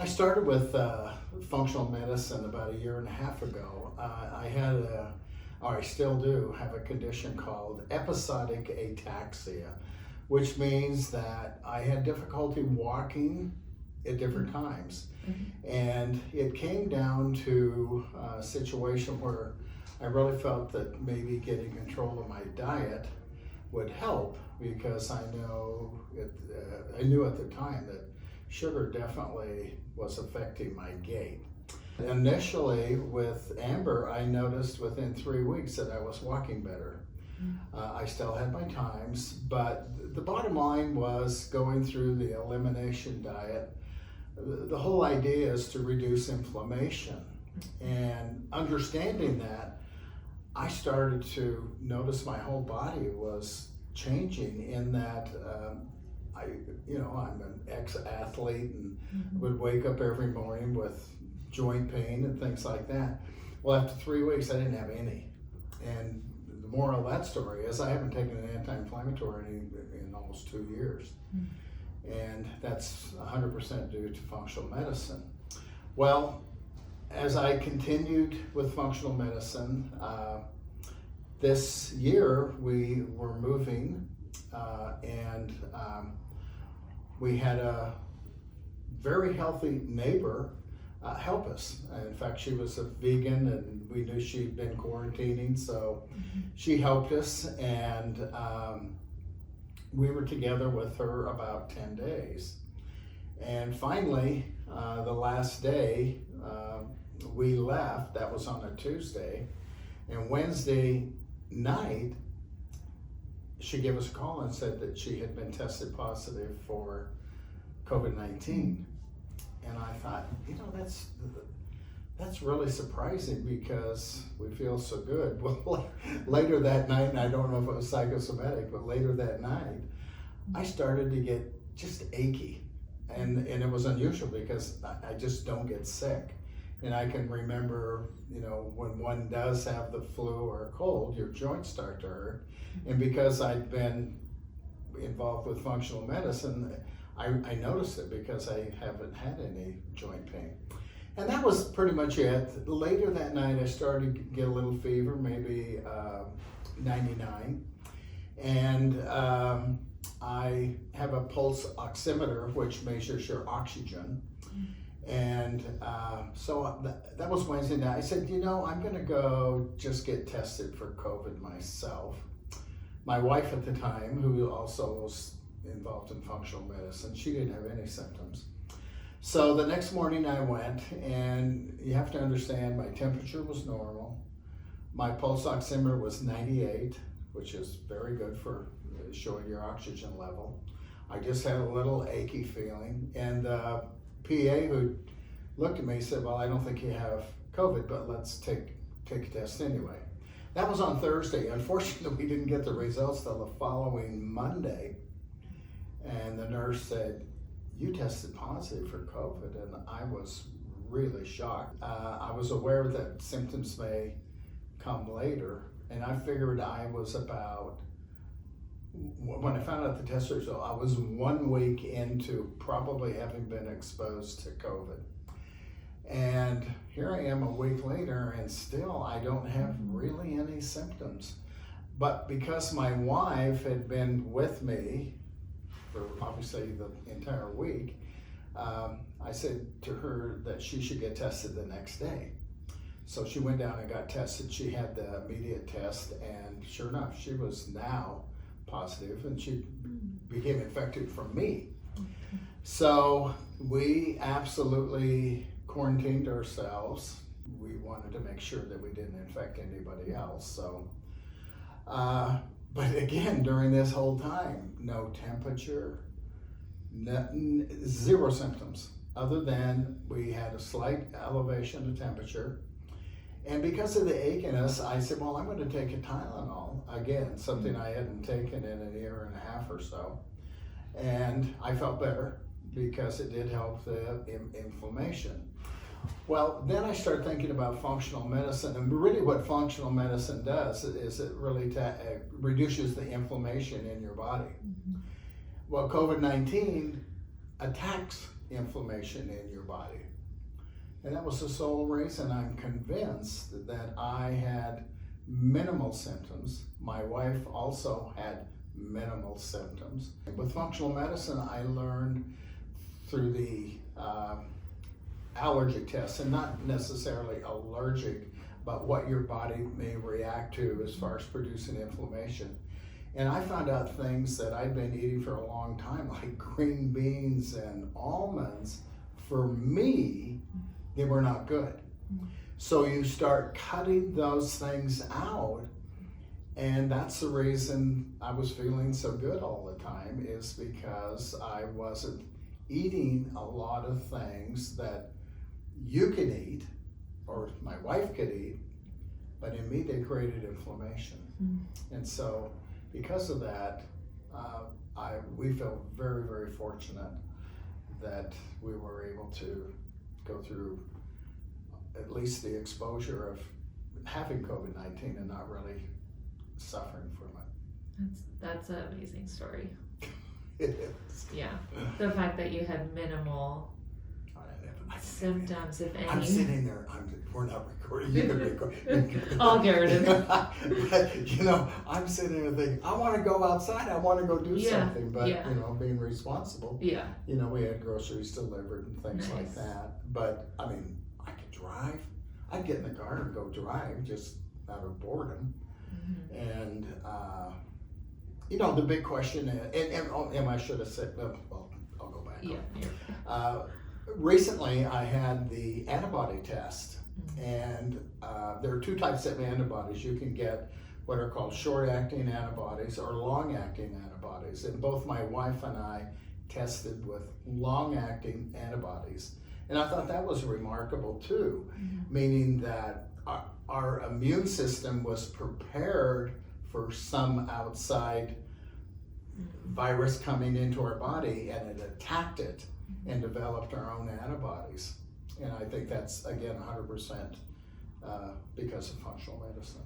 I started with functional medicine about a year and a half ago. I still do have a condition called episodic ataxia, which means that I had difficulty walking at different times. And it came down to a situation where I really felt that maybe getting control of my diet would help, because I knew at the time that sugar definitely was affecting my gait. Initially with Amber, I noticed within 3 weeks that I was walking better. I still had my times, but the bottom line was going through the elimination diet. The whole idea is to reduce inflammation, and understanding that, I started to notice my whole body was changing in that I'm an ex-athlete and would wake up every morning with joint pain and things like that. Well, after 3 weeks, I didn't have any. And the moral of that story is I haven't taken an anti-inflammatory in almost 2 years. And that's 100% due to functional medicine. Well, as I continued with functional medicine, this year we were moving and we had a very healthy neighbor help us. In fact, she was a vegan and we knew she'd been quarantining, so she helped us, and we were together with her about 10 days. And finally, the last day, we left. That was on a Tuesday, and Wednesday night, she gave us a call and said that she had been tested positive for COVID-19. And I thought, that's really surprising, because we feel so good. Well, later that night, and I don't know if it was psychosomatic, but later that night, I started to get just achy. And it was unusual, because I just don't get sick. And I can remember, when one does have the flu or a cold, your joints start to hurt. And because I'd been involved with functional medicine, I noticed it, because I haven't had any joint pain. And that was pretty much it. Later that night, I started to get a little fever, maybe 99. And I have a pulse oximeter, which measures your oxygen. And so that was Wednesday night. I said, I'm going to go just get tested for COVID myself. My wife at the time, who also was involved in functional medicine, she didn't have any symptoms. So the next morning I went, and you have to understand, my temperature was normal. My pulse oximeter was 98, which is very good for showing your oxygen level. I just had a little achy feeling, and the PA who looked at me said, well, I don't think you have COVID, but let's take a test anyway. That was on Thursday. Unfortunately, we didn't get the results till the following Monday. And the nurse said, you tested positive for COVID, and I was really shocked. I was aware that symptoms may come later, and I figured I was when I found out the test result, I was 1 week into probably having been exposed to COVID. And here I am a week later, and still I don't have really any symptoms. But because my wife had been with me for obviously the entire week, I said to her that she should get tested the next day. So she went down and got tested. She had the immediate test, and sure enough, she was now positive, and she became infected from me. So we absolutely quarantined ourselves. We wanted to make sure that we didn't infect anybody else. So, but again, during this whole time, no temperature, zero symptoms, other than we had a slight elevation of temperature. And because of the achiness, I said, well, I'm going to take a Tylenol, again, something I hadn't taken in a year and a half or so. And I felt better, because it did help the inflammation. Well, then I started thinking about functional medicine, and really what functional medicine does is it really reduces the inflammation in your body. Well, COVID-19 attacks inflammation in your body. And that was the sole reason I'm convinced that I had minimal symptoms. My wife also had minimal symptoms. With functional medicine, I learned through the allergy tests, and not necessarily allergic, but what your body may react to as far as producing inflammation. And I found out things that I'd been eating for a long time, like green beans and almonds. For me, they were not good. So you start cutting those things out, and that's the reason I was feeling so good all the time, is because I wasn't eating a lot of things that you can eat, or my wife could eat, but in me they created inflammation. And so because of that, we feel very, very fortunate that we were able to go through at least the exposure of having COVID-19 and not really suffering from it. That's an amazing story. It is. Yeah, the fact that you had minimal symptoms, if any. I'm sitting there, we're not recording, you can record. I'll get rid of it. But, I'm sitting there thinking, I want to go outside, I want to go do something, but, yeah. Being responsible. Yeah. We had groceries delivered and things Nice. like that. But, I could drive. I'd get in the car and go drive, just out of boredom. And, the big question is, and I should have said, well, I'll go back. Yeah. Recently, I had the antibody test, and there are two types of antibodies. You can get what are called short-acting antibodies or long-acting antibodies, and both my wife and I tested with long-acting antibodies, and I thought that was remarkable too, meaning that our immune system was prepared for some outside virus coming into our body, and it attacked it and developed our own antibodies. And I think that's, again, 100% because of functional medicine.